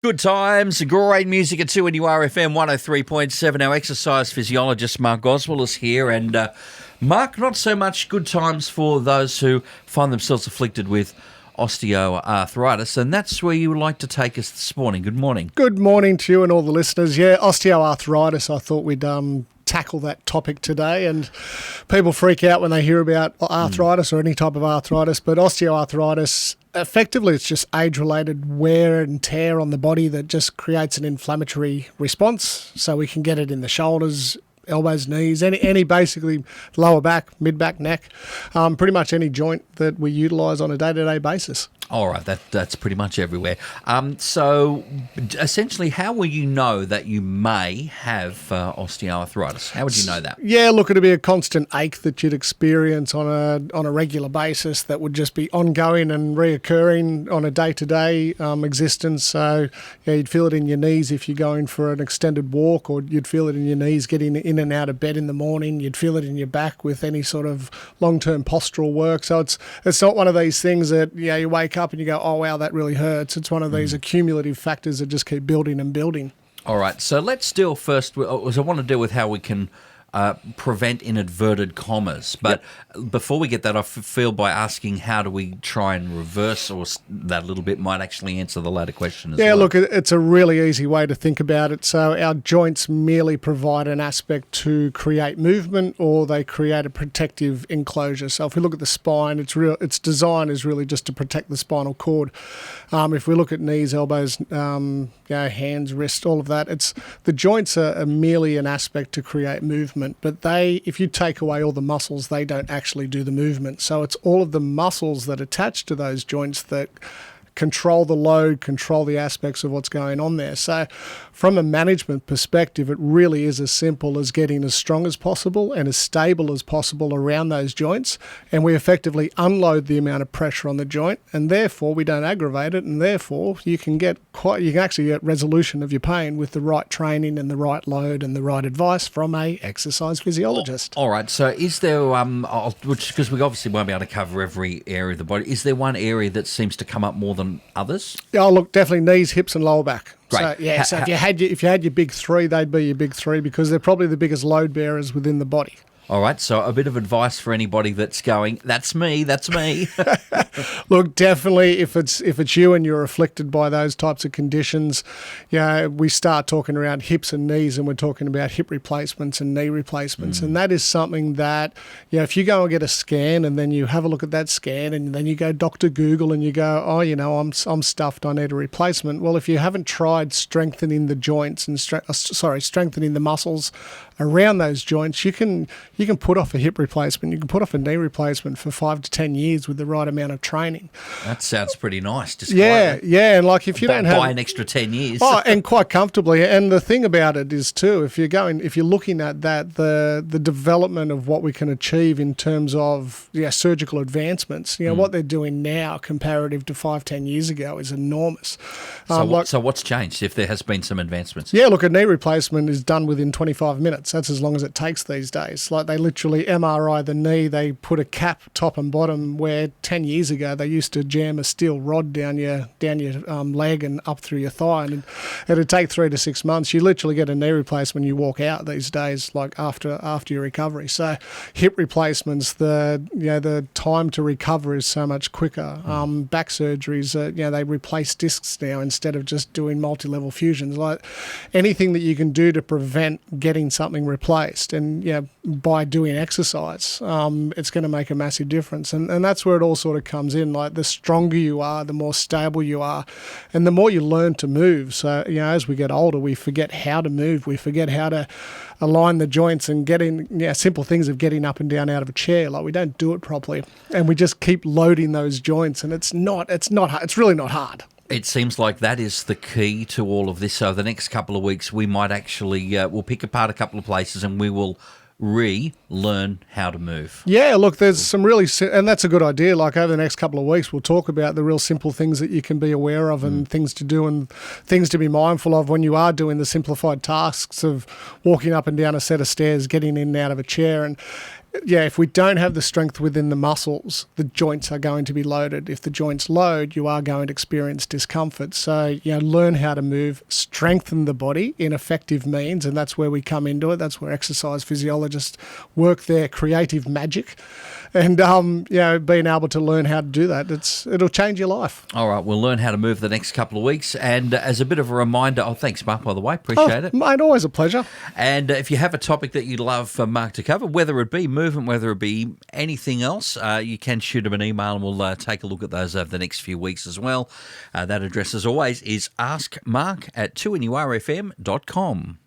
Good times, great music at 2NURFM 103.7. Our exercise physiologist Mark Goswell is here. And Mark, not so much good times for those who find themselves afflicted with osteoarthritis, and that's where you would like to take us this morning. Good morning. Good morning to you and all the listeners. Yeah, osteoarthritis, I thought we'd tackle that topic today, and people freak out when they hear about arthritis or any type of arthritis, but osteoarthritis, effectively it's just age-related wear and tear on the body that just creates an inflammatory response. So we can get it in the shoulders, elbows, knees, any basically lower back, mid-back, neck, pretty much any joint that we utilise on a day-to-day basis. All right, that's pretty much everywhere. So essentially, how will you know that you may have osteoarthritis? How would you know that? Yeah, look, it'd be a constant ache that you'd experience on a regular basis that would just be ongoing and reoccurring on a day-to-day existence. So yeah, you'd feel it in your knees if you're going for an extended walk, or you'd feel it in your knees getting in and out of bed in the morning. You'd feel it in your back with any sort of long-term postural work. So it's not one of these things that you wake up and you go, oh wow, that really hurts. It's one of these accumulative factors that just keep building and building. All right, so let's deal first with, I want to deal with how we can prevent in inverted commas. But before we get that, I feel by asking how do we try and reverse, or that little bit might actually answer the latter question as well. Yeah, look, it's a really easy way to think about it. So our joints merely provide an aspect to create movement, or they create a protective enclosure. So if we look at the spine, its design is really just to protect the spinal cord. If we look at knees, elbows, hands, wrists, all of that, the joints are merely an aspect to create movement. But if you take away all the muscles, they don't actually do the movement. So it's all of the muscles that attach to those joints that control the load, control the aspects of what's going on there. So from a management perspective, it really is as simple as getting as strong as possible and as stable as possible around those joints. And we effectively unload the amount of pressure on the joint, and therefore we don't aggravate it, and therefore you can actually get resolution of your pain with the right training and the right load and the right advice from a exercise physiologist. All right. So is there, because we obviously won't be able to cover every area of the body, is there one area that seems to come up more than others? Oh, look, definitely knees, hips and lower back. Right. So if you had your big three, they'd be your big three because they're probably the biggest load bearers within the body. All right, so a bit of advice for anybody that's going, that's me. Look, definitely if it's you and you're afflicted by those types of conditions, we start talking around hips and knees, and we're talking about hip replacements and knee replacements. And that is something that, if you go and get a scan and then you have a look at that scan and then you go Dr. Google and you go, I'm stuffed, I need a replacement. Well, if you haven't tried strengthening the joints and strengthening the muscles around those joints, you can put off a hip replacement, you can put off a knee replacement for 5 to 10 years with the right amount of training. That sounds pretty nice. Just and like if you don't have buy an extra 10 years, and quite comfortably. And the thing about it is too, if you're looking at that, the development of what we can achieve in terms of surgical advancements, what they're doing now comparative to 5-10 years ago is enormous. So what's changed if there has been some advancements? Yeah, look, a knee replacement is done within 25 minutes. That's as long as it takes these days. Like they literally MRI the knee, they put a cap top and bottom, where 10 years ago they used to jam a steel rod down your leg and up through your thigh, and it'd take 3 to 6 months. You literally get a knee replacement, you walk out these days, like after your recovery. So hip replacements, the time to recover is so much quicker. Back surgeries, they replace discs now instead of just doing multi-level fusions. Like anything that you can do to prevent getting something replaced, and by doing exercise, it's going to make a massive difference. And that's where it all sort of comes in. Like the stronger you are, the more stable you are, and the more you learn to move. So, as we get older, we forget how to move. We forget how to align the joints and getting, simple things of getting up and down out of a chair. Like we don't do it properly, and we just keep loading those joints, and it's really not hard. It seems like that is the key to all of this. So the next couple of weeks, we might actually, we'll pick apart a couple of places and we will relearn how to move. Yeah, look, there's some really, and that's a good idea. Like over the next couple of weeks, we'll talk about the real simple things that you can be aware of and things to do and things to be mindful of when you are doing the simplified tasks of walking up and down a set of stairs, getting in and out of a chair. And Yeah, if we don't have the strength within the muscles, the joints are going to be loaded. If the joints load, you are going to experience discomfort. So, learn how to move, strengthen the body in effective means, and that's where we come into it. That's where exercise physiologists work their creative magic. And, being able to learn how to do that, it'll change your life. All right, we'll learn how to move the next couple of weeks. And as a bit of a reminder, thanks, Mark, by the way. Appreciate it. Mate, always a pleasure. And if you have a topic that you'd love for Mark to cover, whether it be movement, whether it be anything else, you can shoot him an email and we'll take a look at those over the next few weeks as well. That address, as always, is askmark@2NURFM.com.